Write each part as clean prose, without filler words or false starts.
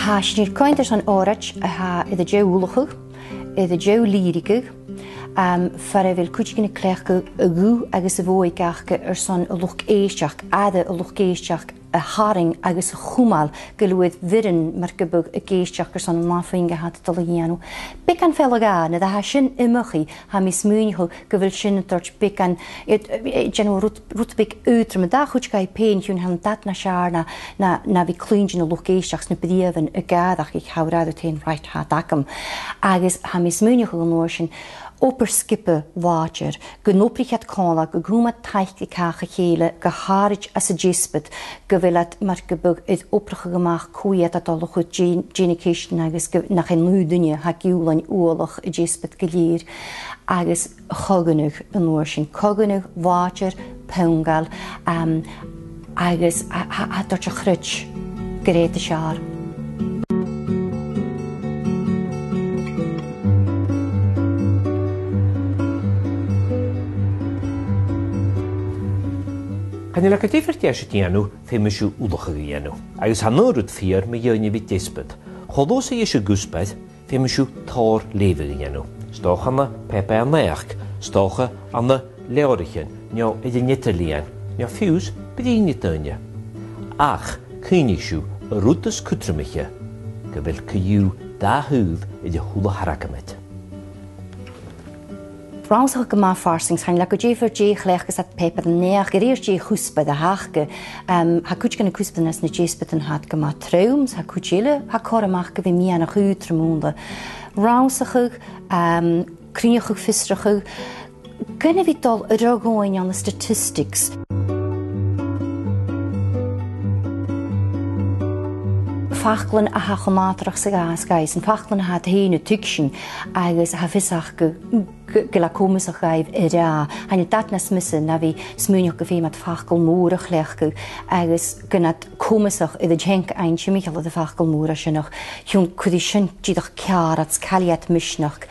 Ha sinir cointer an árat a ha iad a deúlachug, iad a deú líriigig, far bhfuil cuidigin cléachcha a gú agus a bhóid gacha son a luch éisteach, ada a luch éisteach a haring agus a chumal go luid virin mar go bug a géisteach son máfaoin hat dul dhéanú. Bic an felagá na ha sin imimechaí ha mi smúniú go bhfuil sin tuirt bic an genú rutbic útra, da chuid ga péin hún han dat na searna na bhí clúingin a luch éisteach na bedíhan a gádach ich hárádú tein right ha dacham. Agus ha mi smúniú go nóir sin opperskippe water, genopricht kala, goguma taich kacha hele, geharig as a dheasbad, gewilat mar gebug het opperige gemacht koeien dat al goed genekation agus nach een nuudunje ha giulan oorlog a dheasbad geleer, agus chogenig een oorsin, chogenig water, pungal, agus ha dat je grutsch, gerete sjaar. Can you look at different yashianu, famous you ulochaganu? I was hanorud fear me yoni with dheasbad. Hodos is a goosebed, famous you tor leverianu. Stochana, pepe and leach, stocha and the leorichen, no edinitalian, no fuse, bedinitonia. Ach, kunishu, a rutus kutramicha, gewil ku da hoove in the hula harakamet. Frans ook maar varsings gaan lekker je voor je gelijk at peper neer gereerd je huspe de haake ha kuchken een huspe nes ne dheasbad had gema traums ha kuchele ha kormach we mi aan uitremonde rausig kriegig visserig kunnen we al rogoin aan de statistics. Fachlan a hachomatrach sa gais en fachlan hat hene tukshin agus ha visach gela komisach gheibh ra han dat na smisse na vi smúneach go fé mat fachgal móra lechge agus gannat komisach i de jenk eintje michal de fachgal móra sin noch hún kudi sin tídach cearats caliat misnach.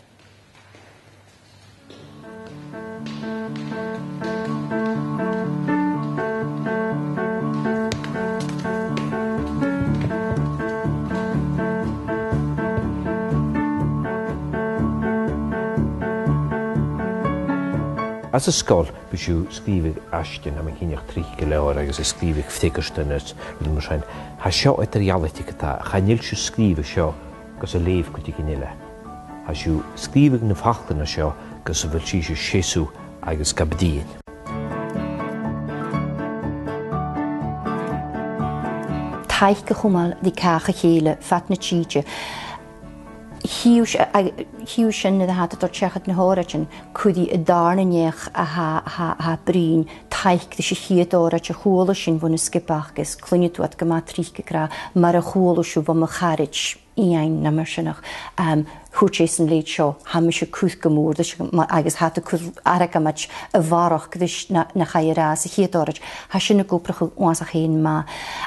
As a skol, bys yw sgrifig ashtin am hynnych 3 leor agus sgrifig ftigerstynners rydyn nhw'n rhaid. Ha sio et reality gyda, chanil siw sgrifig sio gos y leif gwyd i gynile. Ha siw sgrifig na ffachlyn a sio gos y fel siw siesw agus gabdín. Taich gechumal die kache hele, fat na tjietje. Hiús sin na hat dort sechat na hóratin cudi a darna neach a ha brín taich de sé chiad órat a chóla sin bhna skipachgus clunne tú at gama trícha gra mar a chóla siú bh a charid íain na mar sinnach chuútéis an léid seo ha me se cúth gomór agus hat a cúth aragamach a bharach na chairá sa chiad órat ha sin na gópracha oans a chéin ma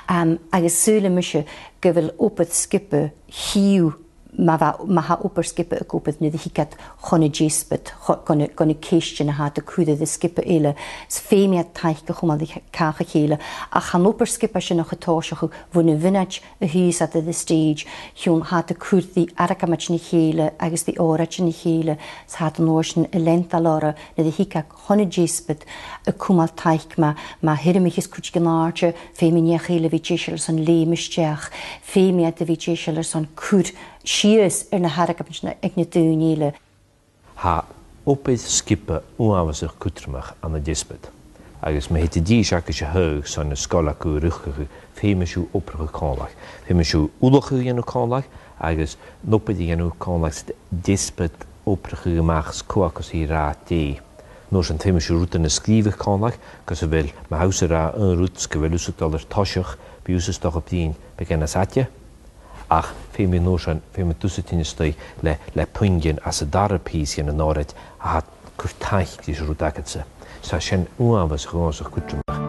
agus súla me se go bhfuil opad skippe hiú ma ha opperskippe a kopet nu de hikat chonne dheasbad gonne keistje na hat de kude de skippe ele fhéimia taich gomal de kache hele a chan opperskippe sin noch getáisach wonne vinnach a hús at de stage hún hat de kurdi arakamach ni hele agus de órach ni hele hat an orsin a lenta lora na de hikak chonne dheasbad a kumal taich ma hirimichis kuch genarche féimia hele vi son leemisteach féimia de vi son kur Sies na haragapach na ag na dúnéile. Ha opid skippe uáhasach cutramach an na dheasbad. Agus me hete dís agus se heug son na scolaú ruchige féimeisiú oprige cánlach. Féimeisiú úlachu genu cánlach agus nopid genu cánlach dheasbad oprige gemachs coachas hi ra té. Nos an féimeisiú rúta na scríbh cánlach gus a bhfuil ma hausa ra an rút go bhfuil úsach dollar toiseach bhúsas doch op dín begin as atje. Ach, féimi nósan, féimi dúsatíine stoi le puingin as a darapís yn an áid a hat curtaich dís rúdagatsa. Sa sin uanfas ghánsach cútramach.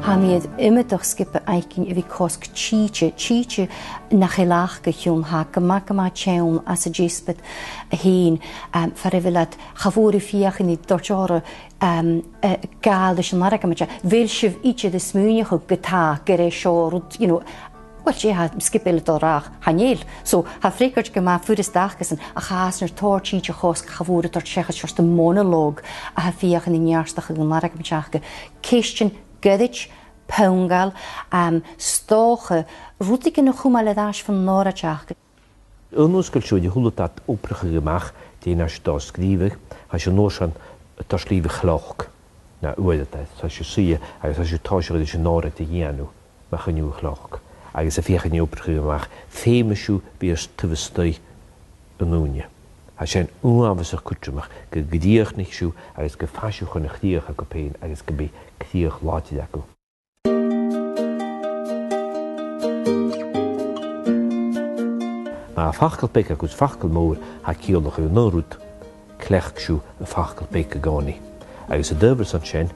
Ha miad imimeach skippe aikin I vi cosc títe nach chéileach go hiún ha gama teann as a Deasbad a hén far vilad chavóri fiachan I dorteára gáil leis an naragaimte bhéil sibh ite de smúneach go gotá gur é seo well, she had skipil dorach hanéil. So ha frékart go ma furis dachgasan a chasnar tortí a chos chavóra dort sechas just a monolog a ha fiachan I nearstach go naragaimteach Christian Gudich, Poungal, Stoche, Rutigen a chumaladás van Norachach. Onnoskul sjo die hulletat oprige gemach, die nas das skrivig, has je noorsan tas lieve gloch. Na uedetait, as je zie, as je tasje de nore te janu, ma genu gloch. Agus a fiach in oprige gemach, feemishu biers tuvestui anoonje. Has zijn onafwezig kutjemach, ge gediachnigshu, agus ge fashu chun gediach a kopeen, agus ge be gediach laatje dako. Maar fachelpeka kus fachelmoor ha kielach u norut, klechkshu a fachelpeka gani. Agus a dövers an shen,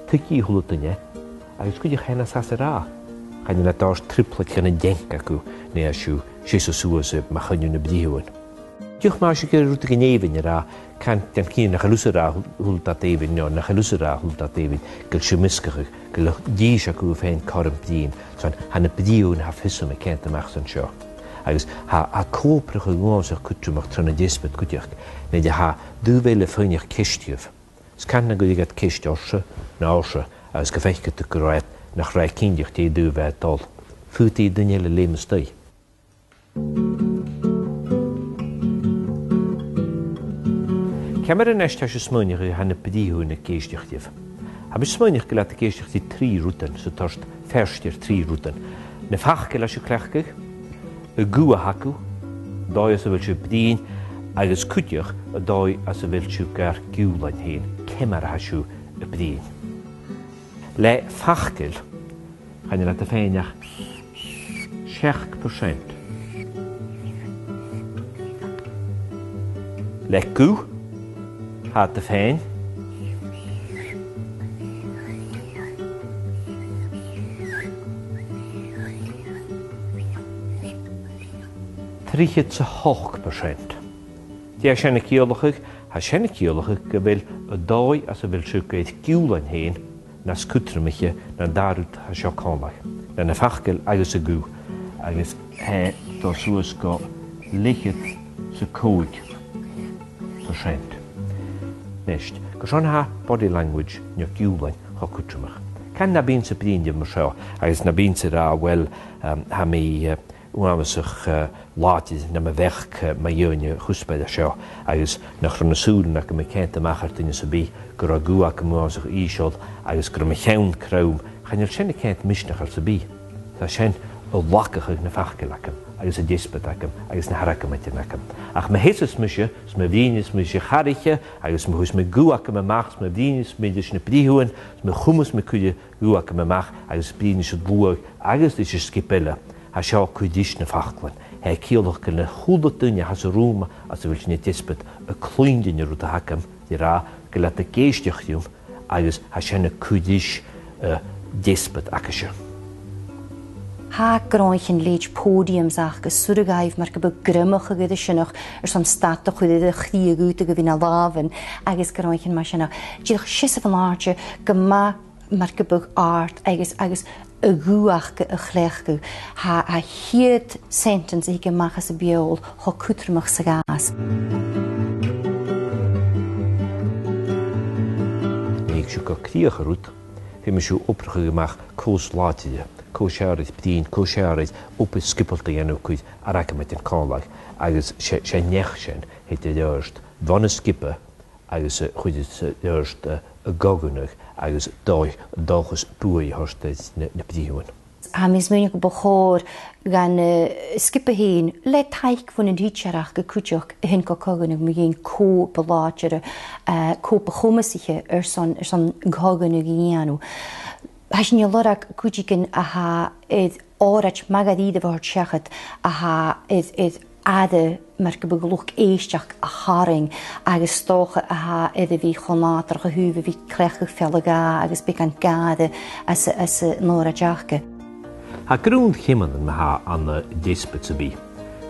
tiki hulutanje, agus kudje chena sasera. Gaan je net daar triplet gaan denkaku, ne ashu, shesu suase, ma ganju ne bdiehoen. Juch maar als je route geneven ra, kan ten kien na gelusera hultat even, na gelusera hultat even, gel shemiskig, gel diishaku fein karm bdien, son han bdiehoen ha fissum me kent mach san sho. Agus ha koprige gozer kutjumach Trèanaidh kutjach, ne je ha duwele feinig kistjuf. Skan na gudigat kistjosche, na osche, as gefechke te kruit, nach reikindig die duwet tol. Futi dunjele lemestui. Ciamar an eist as smóinich hanna bdíhúna géisteachtíh. Ha bis smóinich go leat géisteachtaí trí rútan, so tarst ferstir trí rútan. Na fachcail as clechcaigh, a gua hacu, dói as a bhfuil siú bdín, agus cúteach a dói as a bhfuil siú gar giúlainn héin, ciamar a siú a bdín. Le fachcail, chan leat a féineach 6%. Le gú, had de féin. Tríched sa 8%. Die a senne kiolachig, ha senne kiolachig go bhfuil a dói as a bhfuil siú géid giúlainn héin na scutramiche na darút ha seo cánlach. Na fachcail agus a gú, agus he dá suas go lichid sa 5%. Nist, go son ha body language nyo giúlainn ha cútramach. Can na bín sa bdín mar seo, agus na bín sa rá well ha mi uamasach láti na ma vech ma jöne chuspaid a seo, agus nach rana súlan ac ma centa machartine sa bí, gur a gú ac uamasach ísiol, agus gur ma chewn craum, chanil sin a cent misnach ar sa bí. Tá sin o lacach na fachcail acam, agus a Deasbad acam, agus na haracamatin acam. Ach ma hesus misje, sma bdínis misje chariche, agus ma hús ma gú acam amach, sma bdínis midis na bdíhuan, sma chumus ma cuide gú acam amach, agus bdínis a búag, agus is skipile, ha seo cuidis na fachclain. He ciolach go na chúdatúne has a rúma as a bhfuil na Deasbad a clúindine rúta hacam, di rá go le a géisteachtiúm, agus ha sinna cuidis Deasbad acasio. Ha gráinchen leid pódiums ach go suragaibh mar go be grimmach a gyda sinach son stata chuide a chrí gúta go bhína lávan agus gráinchen mar sinach. Díach sisa van áte go mar go be art agus a gúach go a chléch go. Ha hiad sentence i go machas a biol ho cútramach sa gas. Níg siú go críoch a rút, fi me siú oprige gemach cós látiide. Cósearid bdín, cósearid op skipalta dhéanamh chuid aracamaid an cálaigh, agus sé nech sin héit dhearst bhana skipa agus chuid dhearst a gaganach agus dáchas buaí thuirstaid na bdíhuan. Ha mis mún go bachór gan skipa héin le taich fan an hútearach go cúteach hin go coganach mu géon có beláitere có bechomasige son gaganach dhéanú. Has je lorach kujikin aha it orach magadide var chechat aha it ade mar go bhfuil éisteach a charing agus tócha a idir bhí chomátar go thuúh bhí clecha fellaga agus be an gada as nóra deachcha. Tá grún chiman me ha an Deasbad sa bhí.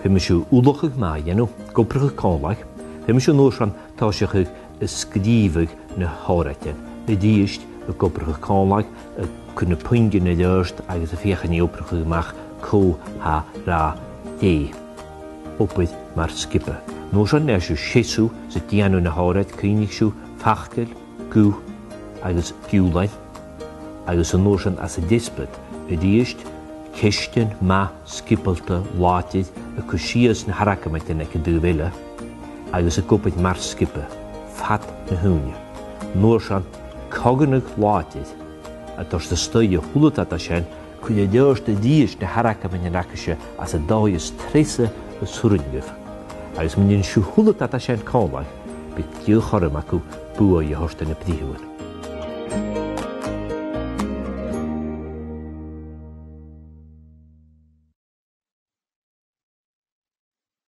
Fi me siú úlachach má dhéanú gopracha cálaach, fi me siú nóran táiseach sgríomh na háirithe, na díist a gopracha cálaach chuna poingin na deirst agus a féchan í opracha amach có ha rá dé. Opid mar skippe. Nóran er siú séú sa déanú na háirit cínig siú fachcail, gú agus fiúlainn, agus an nóran as a Deasbad a díist Ceistin má skipalta láitid a cosíos na haracameite na dúbhéile agus a gopid mar skippe, fat na húne. Nóran coganach láitid a tos de stoie húlata a sin chuid a deirst a díos na haracameite nacaise as a dáis trésa a surringah. Agus minn siú húlata a sin cálaach be dío chorim acu bua i horsta na bdíhuin.